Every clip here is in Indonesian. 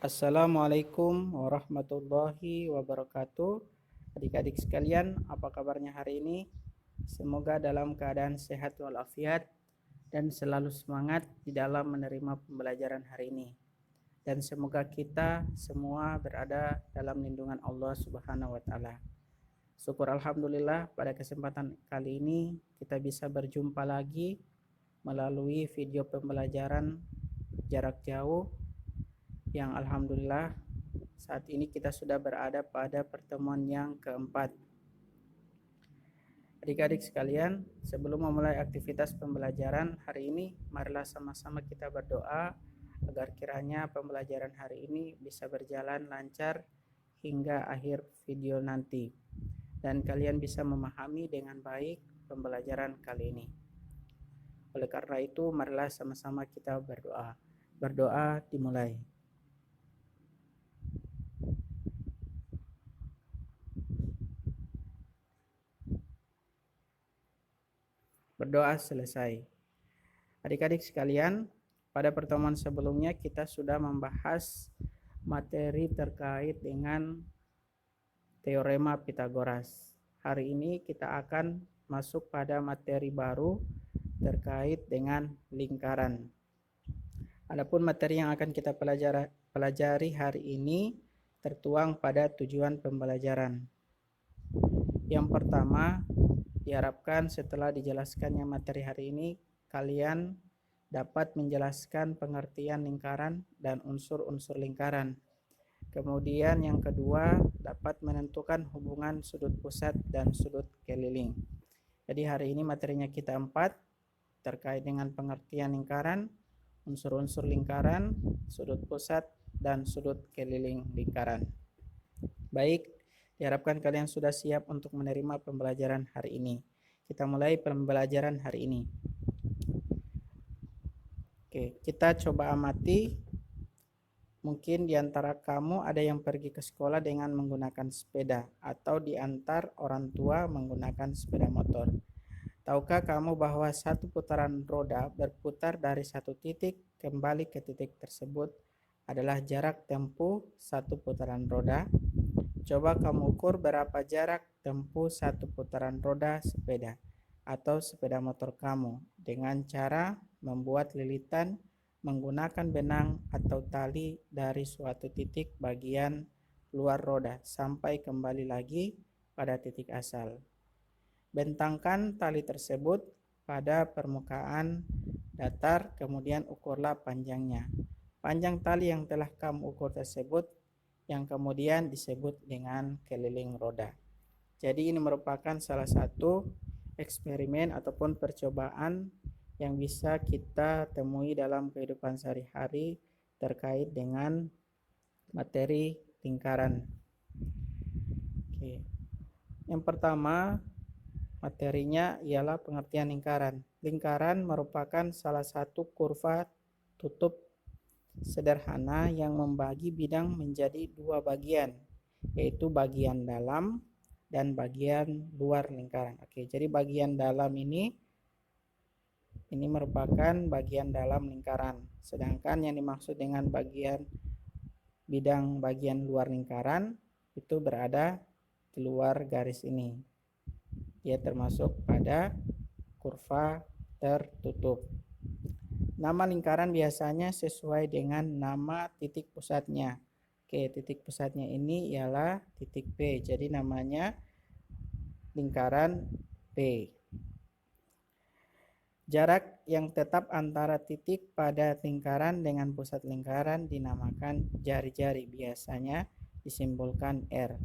Assalamualaikum warahmatullahi wabarakatuh. Adik-adik sekalian, apa kabarnya hari ini? Semoga dalam keadaan sehat walafiat dan selalu semangat di dalam menerima pembelajaran hari ini. Dan semoga kita semua berada dalam lindungan Allah Subhanahu wa taala. Syukur alhamdulillah pada kesempatan kali ini kita bisa berjumpa lagi melalui video pembelajaran jarak jauh yang alhamdulillah saat ini kita sudah berada pada pertemuan yang keempat. Adik-adik sekalian, sebelum memulai aktivitas pembelajaran hari ini, marilah sama-sama kita berdoa agar kiranya pembelajaran hari ini bisa berjalan lancar hingga akhir video nanti, dan kalian bisa memahami dengan baik pembelajaran kali ini. Oleh karena itu, marilah sama-sama kita berdoa. Berdoa dimulai. Berdoa selesai. Adik-adik sekalian, pada pertemuan sebelumnya kita sudah membahas materi terkait dengan teorema Pitagoras. Hari ini kita akan masuk pada materi baru terkait dengan lingkaran. Adapun materi yang akan kita pelajari hari ini tertuang pada tujuan pembelajaran. Yang pertama, diharapkan setelah dijelaskannya materi hari ini, kalian dapat menjelaskan pengertian lingkaran dan unsur-unsur lingkaran. Kemudian yang kedua, dapat menentukan hubungan sudut pusat dan sudut keliling. Jadi hari ini materinya kita 4, terkait dengan pengertian lingkaran, unsur-unsur lingkaran, sudut pusat, dan sudut keliling lingkaran. Baik, diharapkan kalian sudah siap untuk menerima pembelajaran hari ini. Kita mulai pembelajaran hari ini. Oke, kita coba amati. Mungkin di antara kamu ada yang pergi ke sekolah dengan menggunakan sepeda atau diantar orang tua menggunakan sepeda motor. Tahukah kamu bahwa satu putaran roda berputar dari satu titik kembali ke titik tersebut adalah jarak tempuh satu putaran roda? Coba kamu ukur berapa jarak tempuh satu putaran roda sepeda atau sepeda motor kamu dengan cara membuat lilitan menggunakan benang atau tali dari suatu titik bagian luar roda sampai kembali lagi pada titik asal. Bentangkan tali tersebut pada permukaan datar, kemudian ukurlah panjangnya. Panjang tali yang telah kamu ukur tersebut yang kemudian disebut dengan keliling roda. Jadi ini merupakan salah satu eksperimen ataupun percobaan yang bisa kita temui dalam kehidupan sehari-hari terkait dengan materi lingkaran. Oke. Yang pertama materinya ialah pengertian lingkaran. Lingkaran merupakan salah satu kurva tutup sederhana yang membagi bidang menjadi dua bagian, yaitu bagian dalam dan bagian luar lingkaran. Oke, jadi bagian dalam ini merupakan bagian dalam lingkaran. Sedangkan yang dimaksud dengan bidang bagian luar lingkaran itu berada di luar garis ini. Dia termasuk pada kurva tertutup. Nama lingkaran biasanya sesuai dengan nama titik pusatnya. Oke, titik pusatnya ini ialah titik P. Jadi namanya lingkaran P. Jarak yang tetap antara titik pada lingkaran dengan pusat lingkaran dinamakan jari-jari, biasanya disimbolkan R.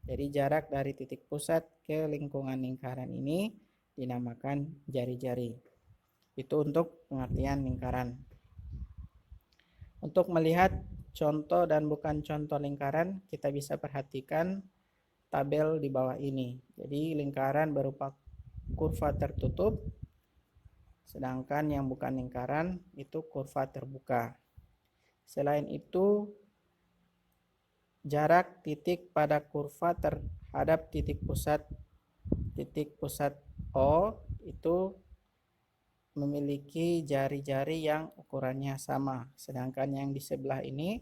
Jadi jarak dari titik pusat ke lingkungan lingkaran ini dinamakan jari-jari. Itu untuk pengertian lingkaran. Untuk melihat contoh dan bukan contoh lingkaran, kita bisa perhatikan tabel di bawah ini. Jadi lingkaran berupa kurva tertutup, sedangkan yang bukan lingkaran itu kurva terbuka. Selain itu, jarak titik pada kurva terhadap titik pusat O itu memiliki jari-jari yang ukurannya sama. Sedangkan yang di sebelah ini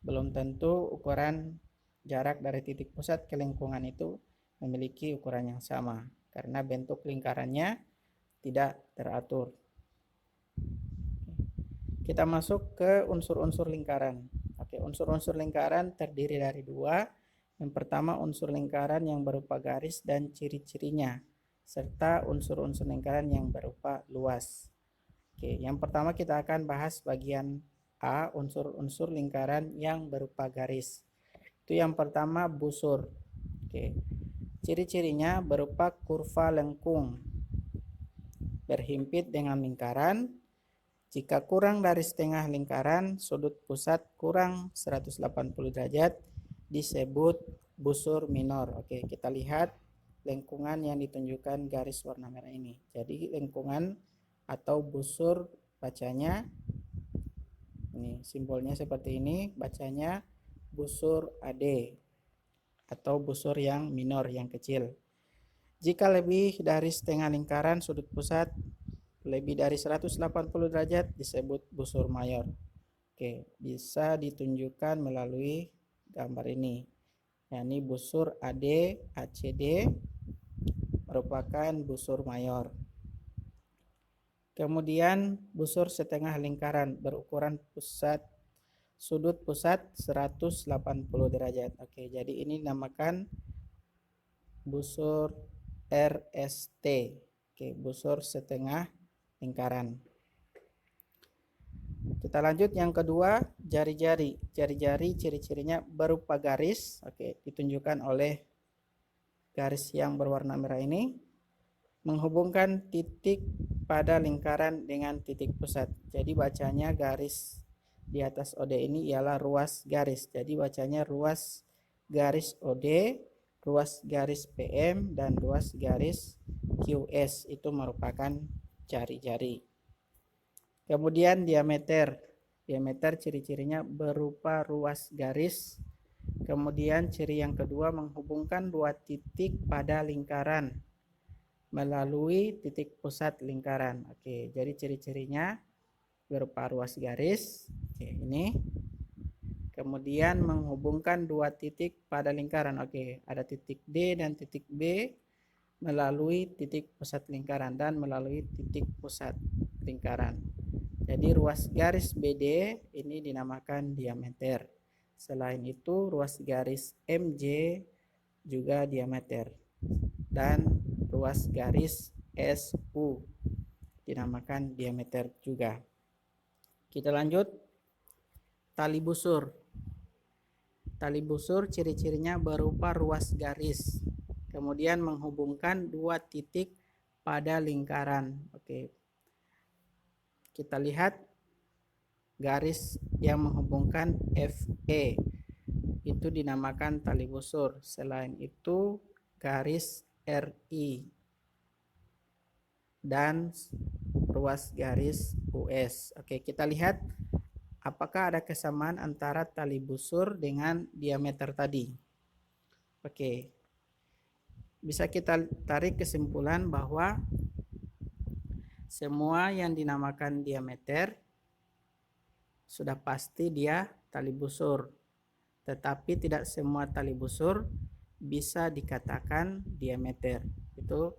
belum tentu ukuran jarak dari titik pusat ke lingkungan itu memiliki ukuran yang sama, karena bentuk lingkarannya tidak teratur. Kita masuk ke unsur-unsur lingkaran. Oke, unsur-unsur lingkaran terdiri dari dua. Yang pertama, unsur lingkaran yang berupa garis dan ciri-cirinya, serta unsur-unsur lingkaran yang berupa luas. Oke, yang pertama kita akan bahas bagian A, unsur-unsur lingkaran yang berupa garis. Itu yang pertama, busur. Oke, ciri-cirinya berupa kurva lengkung, berhimpit dengan lingkaran. Jika kurang dari setengah lingkaran, sudut pusat kurang 180 derajat, disebut busur minor. Oke, kita lihat lengkungan yang ditunjukkan garis warna merah ini. Jadi lengkungan atau busur bacanya, ini simbolnya seperti ini, bacanya busur AD atau busur yang minor, yang kecil. Jika lebih dari setengah lingkaran, sudut pusat lebih dari 180 derajat disebut busur mayor. Oke, bisa ditunjukkan melalui gambar ini. Yakni busur AD ACD merupakan busur mayor. Kemudian busur setengah lingkaran berukuran sudut pusat 180 derajat. Oke, jadi ini dinamakan busur RST. Oke, busur setengah lingkaran. Kita lanjut yang kedua, jari-jari. Jari-jari ciri-cirinya berupa garis. Oke, ditunjukkan oleh garis yang berwarna merah ini, menghubungkan titik pada lingkaran dengan titik pusat. Jadi bacanya garis di atas OD ini ialah ruas garis. Jadi bacanya ruas garis OD, ruas garis PM, dan ruas garis QS. Itu merupakan jari-jari. Kemudian diameter. Diameter ciri-cirinya berupa ruas garis. Kemudian ciri yang kedua, menghubungkan dua titik pada lingkaran melalui titik pusat lingkaran. Oke, jadi ciri-cirinya berupa ruas garis. Oke, ini. Kemudian menghubungkan dua titik pada lingkaran. Oke, ada titik D dan titik B melalui titik pusat lingkaran dan melalui titik pusat lingkaran. Jadi ruas garis BD ini dinamakan diameter. Selain itu ruas garis MJ juga diameter. Dan ruas garis SU dinamakan diameter juga. Kita lanjut. Tali busur. Tali busur ciri-cirinya berupa ruas garis. Kemudian menghubungkan dua titik pada lingkaran. Oke. Kita lihat garis yang menghubungkan FE itu dinamakan tali busur. Selain itu garis RI dan ruas garis US. Oke, kita lihat apakah ada kesamaan antara tali busur dengan diameter tadi. Oke. Bisa kita tarik kesimpulan bahwa semua yang dinamakan diameter sudah pasti dia tali busur. Tetapi tidak semua tali busur bisa dikatakan diameter. Itu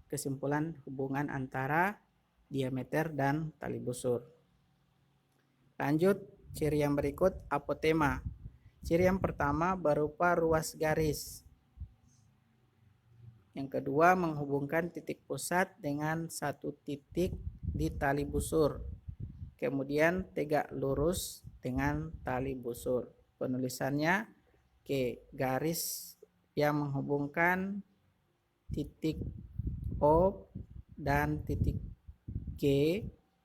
kesimpulan hubungan antara diameter dan tali busur. Lanjut, ciri yang berikut, apotema. Ciri yang pertama berupa ruas garis. Yang kedua, menghubungkan titik pusat dengan satu titik di tali busur. Kemudian tegak lurus dengan tali busur. Penulisannya garis yang menghubungkan titik O dan titik G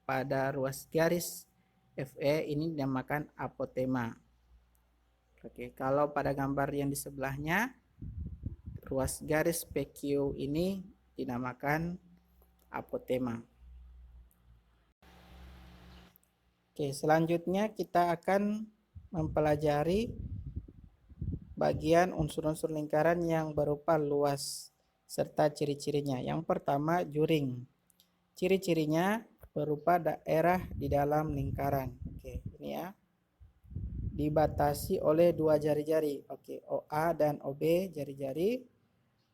pada ruas garis FE ini dinamakan apotema. Oke, kalau pada gambar yang di sebelahnya ruas garis PQ ini dinamakan apotema. Oke, selanjutnya kita akan mempelajari bagian unsur-unsur lingkaran yang berupa luas serta ciri-cirinya. Yang pertama, juring. Ciri-cirinya berupa daerah di dalam lingkaran. Oke, ini ya. dibatasi oleh dua jari-jari. Oke, OA dan OB jari-jari.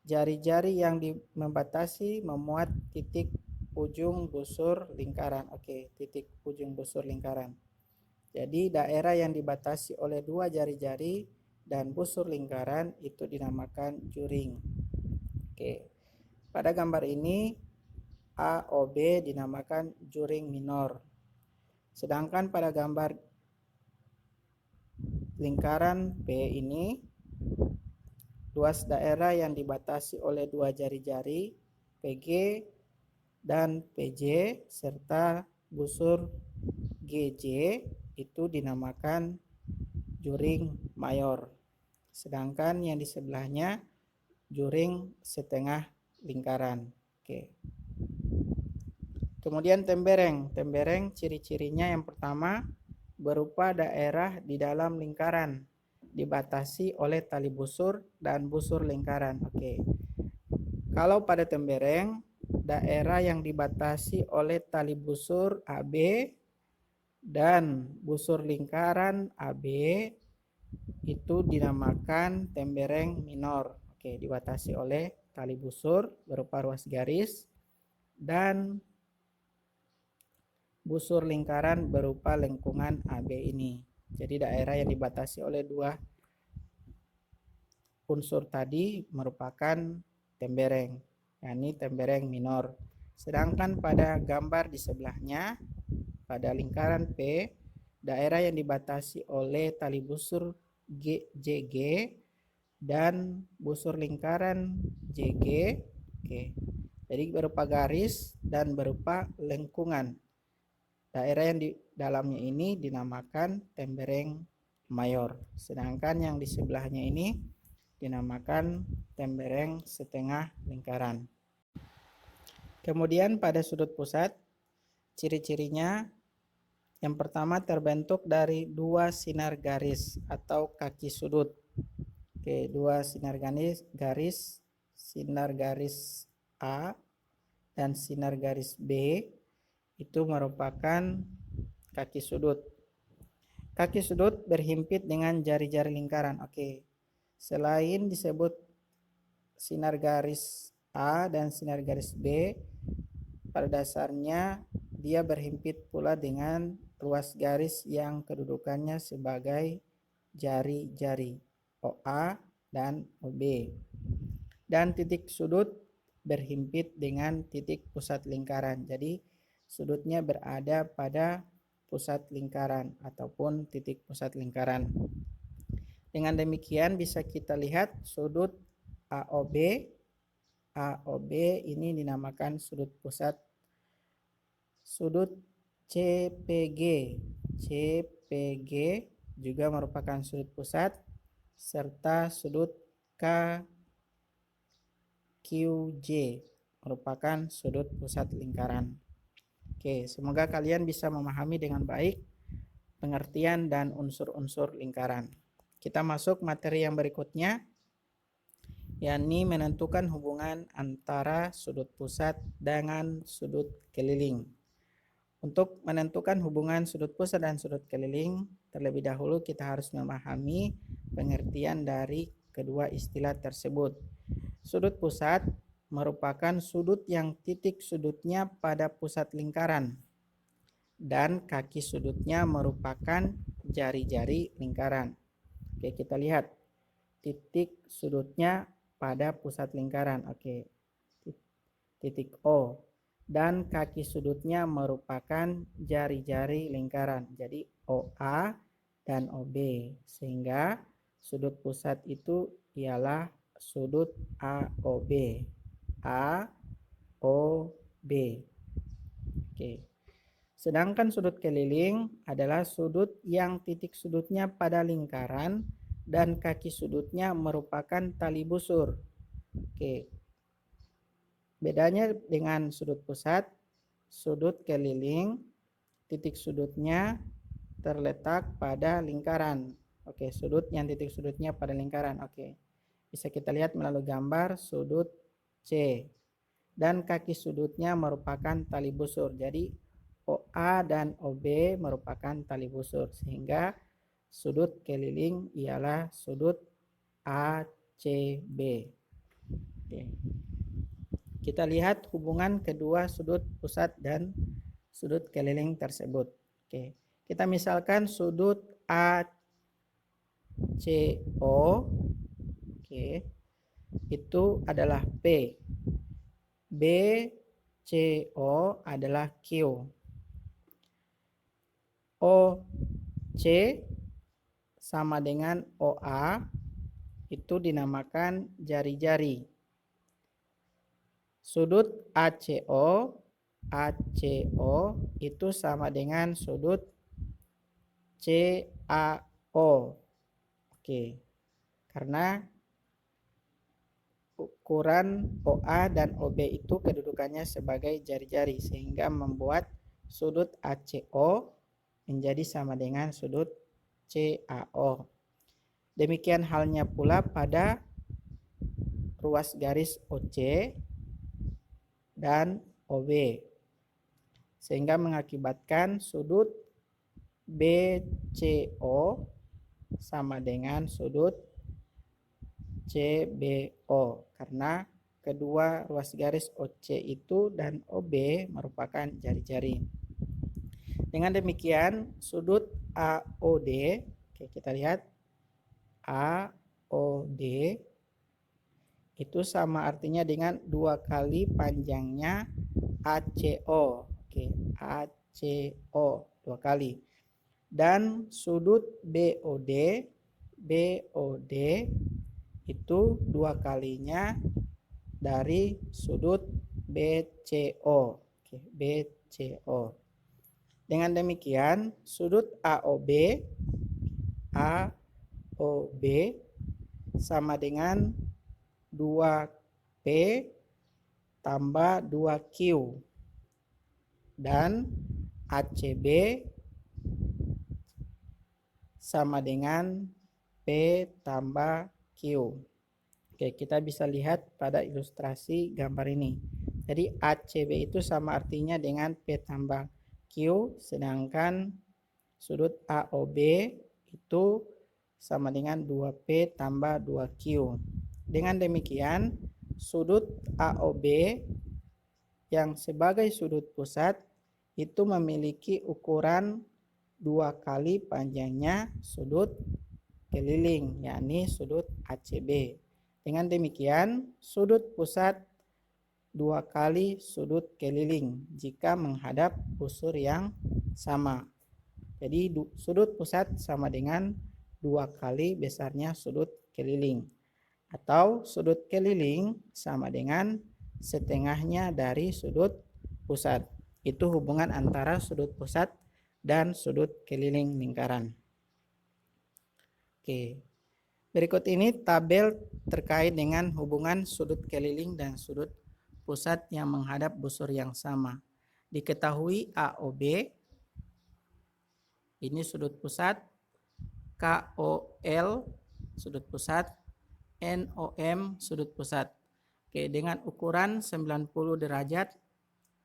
Jari-jari yang membatasi memuat titik ujung busur lingkaran. Oke, titik ujung busur lingkaran. Jadi daerah yang dibatasi oleh dua jari-jari dan busur lingkaran itu dinamakan juring. Oke. Pada gambar ini AOB dinamakan juring minor. Sedangkan pada gambar lingkaran P ini luas daerah yang dibatasi oleh dua jari-jari PG dan PJ serta busur GJ itu dinamakan juring mayor. Sedangkan yang di sebelahnya juring setengah lingkaran. Oke. Kemudian tembereng. Tembereng ciri-cirinya yang pertama berupa daerah di dalam lingkaran dibatasi oleh tali busur dan busur lingkaran. Oke. Kalau pada tembereng, daerah yang dibatasi oleh tali busur AB dan busur lingkaran AB itu dinamakan tembereng minor. Oke, dibatasi oleh tali busur berupa ruas garis dan busur lingkaran berupa lengkungan AB ini. Jadi daerah yang dibatasi oleh dua unsur tadi merupakan tembereng, yakni tembereng minor. Sedangkan pada gambar di sebelahnya, pada lingkaran P, daerah yang dibatasi oleh tali busur JG dan busur lingkaran JG. Oke. Jadi berupa garis dan berupa lengkungan. Daerah yang di dalamnya ini dinamakan tembereng mayor. Sedangkan yang di sebelahnya ini dinamakan tembereng setengah lingkaran. Kemudian pada sudut pusat, ciri-cirinya yang pertama terbentuk dari dua sinar garis atau kaki sudut. Oke, dua sinar garis, sinar garis A dan sinar garis B itu merupakan kaki sudut. Kaki sudut berhimpit dengan jari-jari lingkaran. Oke. Selain disebut sinar garis A dan sinar garis B, pada dasarnya dia berhimpit pula dengan ruas garis yang kedudukannya sebagai jari-jari OA dan OB. Dan titik sudut berhimpit dengan titik pusat lingkaran. Jadi sudutnya berada pada pusat lingkaran ataupun titik pusat lingkaran. Dengan demikian bisa kita lihat sudut AOB. AOB ini dinamakan sudut pusat. Sudut CPG. CPG juga merupakan sudut pusat serta sudut KQJ merupakan sudut pusat lingkaran. Oke, semoga kalian bisa memahami dengan baik pengertian dan unsur-unsur lingkaran. Kita masuk materi yang berikutnya, yakni menentukan hubungan antara sudut pusat dengan sudut keliling. Untuk menentukan hubungan sudut pusat dan sudut keliling, terlebih dahulu kita harus memahami pengertian dari kedua istilah tersebut. Sudut pusat merupakan sudut yang titik sudutnya pada pusat lingkaran dan kaki sudutnya merupakan jari-jari lingkaran. Oke, kita lihat titik sudutnya pada pusat lingkaran. Oke, titik O. Dan kaki sudutnya merupakan jari-jari lingkaran. Jadi OA dan OB. Sehingga sudut pusat itu ialah sudut AOB. AOB. Oke. Sedangkan sudut keliling adalah sudut yang titik sudutnya pada lingkaran dan kaki sudutnya merupakan tali busur. Oke. Bedanya dengan sudut pusat, sudut keliling titik sudutnya terletak pada lingkaran. Oke, sudut yang titik sudutnya pada lingkaran. Oke. Bisa kita lihat melalui gambar sudut C. Dan kaki sudutnya merupakan tali busur. Jadi OA dan OB merupakan tali busur, sehingga sudut keliling ialah sudut ACB. Oke. Kita lihat hubungan kedua sudut pusat dan sudut keliling tersebut. Oke. Kita misalkan sudut ACO, oke, itu adalah P. BCO adalah Q. OC sama dengan OA itu dinamakan jari-jari. Sudut ACO itu sama dengan sudut CAO. Oke. Karena ukuran OA dan OB itu kedudukannya sebagai jari-jari sehingga membuat sudut ACO menjadi sama dengan sudut CAO. Demikian halnya pula pada ruas garis OC dan OB, sehingga mengakibatkan sudut BCO sama dengan sudut CBO karena kedua ruas garis OC itu dan OB merupakan jari-jari. Dengan demikian sudut AOD, oke, kita lihat AOD itu sama artinya dengan 2 kali panjangnya ACO. Oke, ACO 2 kali. Dan sudut BOD itu 2 kalinya dari sudut BCO. Oke, BCO. Dengan demikian sudut AOB sama dengan 2P tambah 2Q dan ACB sama dengan P tambah Q. Oke, kita bisa lihat pada ilustrasi gambar ini. Jadi ACB itu sama artinya dengan P tambah Q, sedangkan sudut AOB itu sama dengan 2P tambah 2Q. Dengan demikian, sudut AOB yang sebagai sudut pusat itu memiliki ukuran 2 kali panjangnya sudut keliling, yakni sudut ACB. Dengan demikian, sudut pusat 2 kali sudut keliling jika menghadap busur yang sama. Jadi sudut pusat sama dengan 2 kali besarnya sudut keliling. Atau sudut keliling sama dengan setengahnya dari sudut pusat. Itu hubungan antara sudut pusat dan sudut keliling lingkaran. Oke. Berikut ini tabel terkait dengan hubungan sudut keliling dan sudut pusat yang menghadap busur yang sama. Diketahui AOB ini sudut pusat, KOL sudut pusat, NOM sudut pusat. Oke, dengan ukuran 90 derajat,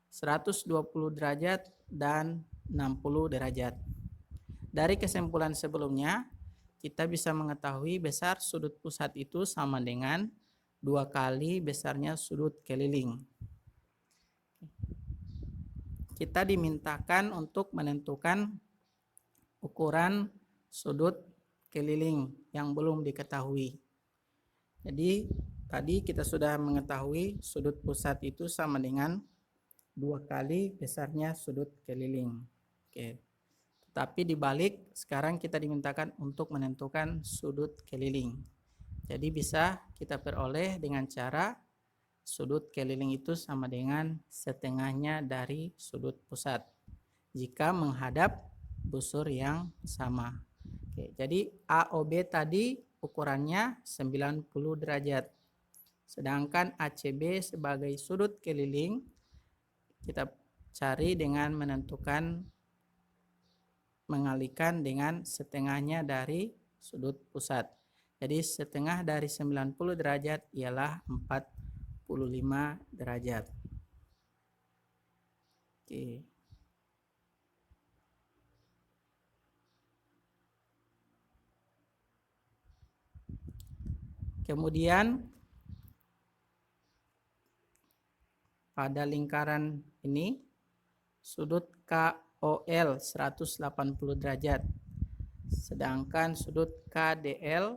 120 derajat, dan 60 derajat. Dari kesimpulan sebelumnya, kita bisa mengetahui besar sudut pusat itu sama dengan 2 kali besarnya sudut keliling. Kita dimintakan untuk menentukan ukuran sudut keliling yang belum diketahui. Jadi tadi kita sudah mengetahui sudut pusat itu sama dengan 2 kali besarnya sudut keliling. Oke. Tapi dibalik sekarang kita dimintakan untuk menentukan sudut keliling. Jadi bisa kita peroleh dengan cara sudut keliling itu sama dengan setengahnya dari sudut pusat jika menghadap busur yang sama. Oke, jadi AOB tadi ukurannya 90 derajat. Sedangkan ACB sebagai sudut keliling kita cari dengan mengalihkan dengan setengahnya dari sudut pusat. Jadi setengah dari 90 derajat ialah 45 derajat. Oke. Kemudian pada lingkaran ini sudut KOL 180 derajat. Sedangkan sudut KDL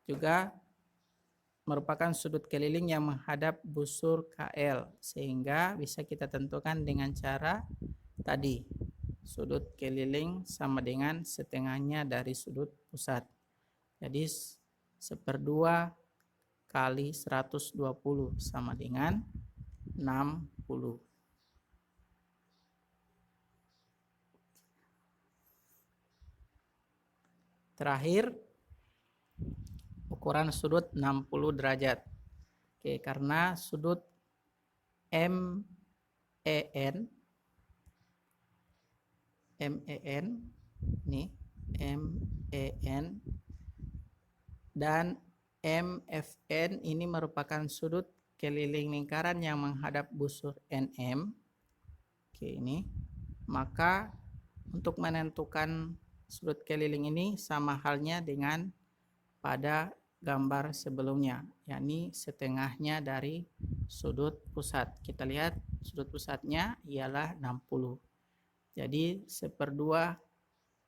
juga merupakan sudut keliling yang menghadap busur KL, sehingga bisa kita tentukan dengan cara tadi. Sudut keliling sama dengan setengahnya dari sudut pusat. Jadi 1/2 kali 120 sama dengan 60. Terakhir, ukuran sudut 60 derajat. Oke, karena sudut MEN nih, MEN dan MFN ini merupakan sudut keliling lingkaran yang menghadap busur NM. Oke, ini. Maka untuk menentukan sudut keliling ini sama halnya dengan pada gambar sebelumnya, yakni setengahnya dari sudut pusat. Kita lihat sudut pusatnya ialah 60. Jadi 1/2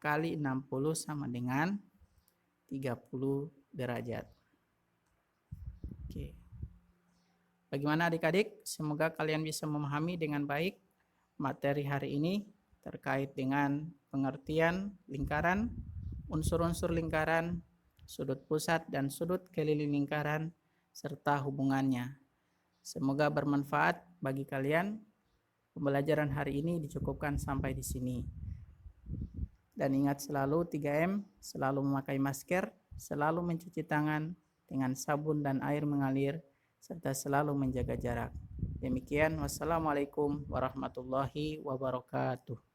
kali 60 sama dengan 30 derajat. Oke. Bagaimana adik-adik? Semoga kalian bisa memahami dengan baik materi hari ini terkait dengan pengertian lingkaran, unsur-unsur lingkaran, sudut pusat dan sudut keliling lingkaran, serta hubungannya. Semoga bermanfaat bagi kalian. Pembelajaran hari ini dicukupkan sampai di sini. Dan ingat selalu 3M, selalu memakai masker, selalu mencuci tangan dengan sabun dan air mengalir, serta selalu menjaga jarak. Demikian, wassalamualaikum warahmatullahi wabarakatuh.